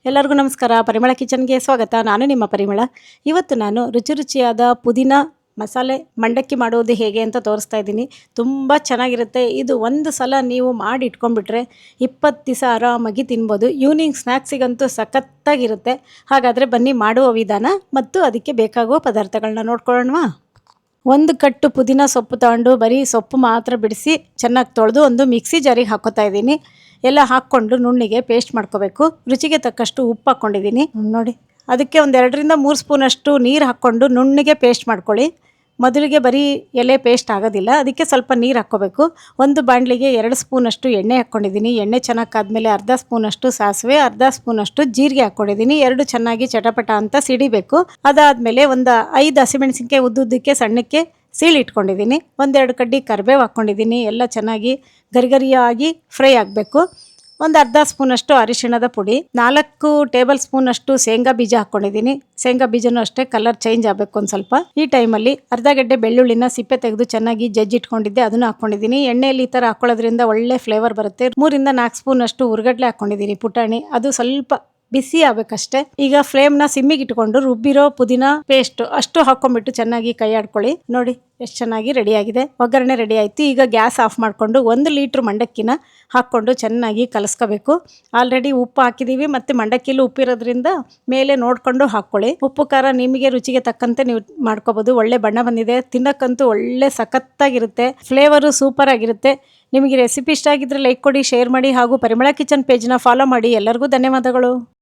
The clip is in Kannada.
ಎಲ್ಲರಿಗೂ ನಮಸ್ಕಾರ. ಪರಿಮಳ ಕಿಚನ್ಗೆ ಸ್ವಾಗತ. ನಾನು ನಿಮ್ಮ ಪರಿಮಳ. ಇವತ್ತು ನಾನು ರುಚಿಯಾದ ಪುದೀನ ಮಸಾಲೆ ಮಂಡಕ್ಕಿ ಮಾಡೋದು ಹೇಗೆ ಅಂತ ತೋರಿಸ್ತಾ ಇದ್ದೀನಿ. ತುಂಬ ಚೆನ್ನಾಗಿರುತ್ತೆ. ಇದು ಒಂದು ಸಲ ನೀವು ಮಾಡಿ ಇಟ್ಕೊಂಡ್ಬಿಟ್ರೆ 20 ದಿವಸ ಆರಾಮಾಗಿ ತಿನ್ಬೋದು. ಈವ್ನಿಂಗ್ ಸ್ನ್ಯಾಕ್ಸಿಗಂತೂ ಸಖತ್ತಾಗಿರುತ್ತೆ. ಹಾಗಾದರೆ ಬನ್ನಿ ಮಾಡುವ ವಿಧಾನ ಮತ್ತು ಅದಕ್ಕೆ ಬೇಕಾಗುವ ಪದಾರ್ಥಗಳನ್ನ ನೋಡ್ಕೊಳ್ಳೋಣವಾ. ಒಂದು ಕಟ್ಟು ಪುದೀನ ಸೊಪ್ಪು ತಗೊಂಡು ಬರೀ ಸೊಪ್ಪು ಮಾತ್ರ ಬಿಡಿಸಿ ಚೆನ್ನಾಗಿ ತೊಳೆದು ಒಂದು ಮಿಕ್ಸಿ ಜಾರಿಗೆ ಹಾಕೋತಾ ಇದ್ದೀನಿ. ಎಲ್ಲ ಹಾಕ್ಕೊಂಡು ನುಣ್ಣಿಗೆ ಪೇಸ್ಟ್ ಮಾಡ್ಕೋಬೇಕು. ರುಚಿಗೆ ತಕ್ಕಷ್ಟು ಉಪ್ಪು ಹಾಕ್ಕೊಂಡಿದ್ದೀನಿ ನೋಡಿ. ಅದಕ್ಕೆ ಒಂದು 2-3 ಸ್ಪೂನಷ್ಟು ನೀರು ಹಾಕ್ಕೊಂಡು ನುಣ್ಣಿಗೆ ಪೇಸ್ಟ್ ಮಾಡ್ಕೊಳ್ಳಿ. ಮೊದಲಿಗೆ ಬರೀ ಎಲೆ ಪೇಸ್ಟ್ ಆಗೋದಿಲ್ಲ, ಅದಕ್ಕೆ ಸ್ವಲ್ಪ ನೀರು ಹಾಕ್ಕೋಬೇಕು. ಒಂದು ಬಾಣಲಿಗೆ 2 ಸ್ಪೂನಷ್ಟು ಎಣ್ಣೆ ಹಾಕ್ಕೊಂಡಿದ್ದೀನಿ. ಎಣ್ಣೆ ಚೆನ್ನಾಗಿ ಕಾದ್ಮೇಲೆ ಅರ್ಧ ಸ್ಪೂನಷ್ಟು ಸಾಸಿವೆ, ಅರ್ಧ ಸ್ಪೂನಷ್ಟು ಜೀರಿಗೆ ಹಾಕ್ಕೊಂಡಿದ್ದೀನಿ. 2 ಚೆನ್ನಾಗಿ ಚಟಪಟ ಅಂತ ಸಿಡಿಬೇಕು. ಅದಾದಮೇಲೆ ಒಂದು 5 ಹಸಿಮೆಣಸಿನ್ಕಾಯಿ ಉದ್ದುದ್ದಕ್ಕೆ ಸಣ್ಣಕ್ಕೆ ಸೀಳಿಟ್ಕೊಂಡಿದ್ದೀನಿ. 1-2 ಕಡ್ಡಿ ಕರಿಬೇವು ಹಾಕ್ಕೊಂಡಿದ್ದೀನಿ. ಎಲ್ಲ ಚೆನ್ನಾಗಿ ಗರಿಗರಿಯಾಗಿ ಫ್ರೈ ಆಗಬೇಕು. ಒಂದು ಅರ್ಧ ಸ್ಪೂನಷ್ಟು ಅರಿಶಿಣದ ಪುಡಿ, 4 ಟೇಬಲ್ ಸ್ಪೂನಷ್ಟು ಶೇಂಗಾ ಬೀಜ ಹಾಕ್ಕೊಂಡಿದ್ದೀನಿ. ಶೇಂಗಾ ಬೀಜನೂ ಅಷ್ಟೇ ಕಲರ್ ಚೇಂಜ್ ಆಗಬೇಕು ಒಂದು ಸ್ವಲ್ಪ. ಈ ಟೈಮಲ್ಲಿ ಅರ್ಧ ಗಡ್ಡೆ ಬೆಳ್ಳುಳ್ಳಿನ ಸಿಪ್ಪೆ ತೆಗೆದು ಚೆನ್ನಾಗಿ ಜಜ್ಜಿಟ್ಕೊಂಡಿದ್ದೆ, ಅದನ್ನು ಹಾಕ್ಕೊಂಡಿದ್ದೀನಿ. ಎಣ್ಣೆಯಲ್ಲಿ ಈ ಥರ ಹಾಕ್ಕೊಳ್ಳೋದ್ರಿಂದ ಒಳ್ಳೆ ಫ್ಲೇವರ್ ಬರುತ್ತೆ. 3-4 ಸ್ಪೂನಷ್ಟು ಹುರ್ಗಡ್ಲೆ ಹಾಕ್ಕೊಂಡಿದ್ದೀನಿ ಪುಟಾಣಿ, ಅದು ಸ್ವಲ್ಪ ಬಿಸಿ ಆಗಬೇಕಷ್ಟೇ. ಈಗ ಫ್ಲೇಮ್ನ ಸಿಮ್ಮಿಗೆ ಇಟ್ಕೊಂಡು ರುಬ್ಬಿರೋ ಪುದೀನ ಪೇಸ್ಟ್ ಅಷ್ಟು ಹಾಕ್ಕೊಂಡ್ಬಿಟ್ಟು ಚೆನ್ನಾಗಿ ಕೈ ಆಡ್ಕೊಳ್ಳಿ. ನೋಡಿ ಎಷ್ಟು ಚೆನ್ನಾಗಿ ರೆಡಿಯಾಗಿದೆ. ಒಗ್ಗರಣೆ ರೆಡಿ ಆಯಿತು. ಈಗ ಗ್ಯಾಸ್ ಆಫ್ ಮಾಡಿಕೊಂಡು 1 ಲೀಟ್ರ್ ಮಂಡಕ್ಕಿನ ಹಾಕ್ಕೊಂಡು ಚೆನ್ನಾಗಿ ಕಲಸ್ಕೋಬೇಕು. ಆಲ್ರೆಡಿ ಉಪ್ಪು ಹಾಕಿದ್ದೀವಿ ಮತ್ತು ಮಂಡಕ್ಕಿಲೂ ಉಪ್ಪಿರೋದ್ರಿಂದ ಮೇಲೆ ನೋಡಿಕೊಂಡು ಹಾಕ್ಕೊಳ್ಳಿ. ಉಪ್ಪು ಖಾರ ನಿಮಗೆ ರುಚಿಗೆ ತಕ್ಕಂತೆ ನೀವು ಮಾಡ್ಕೋಬೋದು. ಒಳ್ಳೆ ಬಣ್ಣ ಬಂದಿದೆ. ತಿನ್ನಕ್ಕಂತೂ ಒಳ್ಳೆ ಸಖತ್ತಾಗಿರುತ್ತೆ. ಫ್ಲೇವರು ಸೂಪರ್ ಆಗಿರುತ್ತೆ. ನಿಮಗೆ ರೆಸಿಪಿ ಇಷ್ಟ ಆಗಿದ್ರೆ ಲೈಕ್ ಕೊಡಿ, ಶೇರ್ ಮಾಡಿ ಹಾಗೂ ಪರಿಮಳ ಕಿಚನ್ ಪೇಜ್ನ ಫಾಲೋ ಮಾಡಿ. ಎಲ್ಲರಿಗೂ ಧನ್ಯವಾದಗಳು.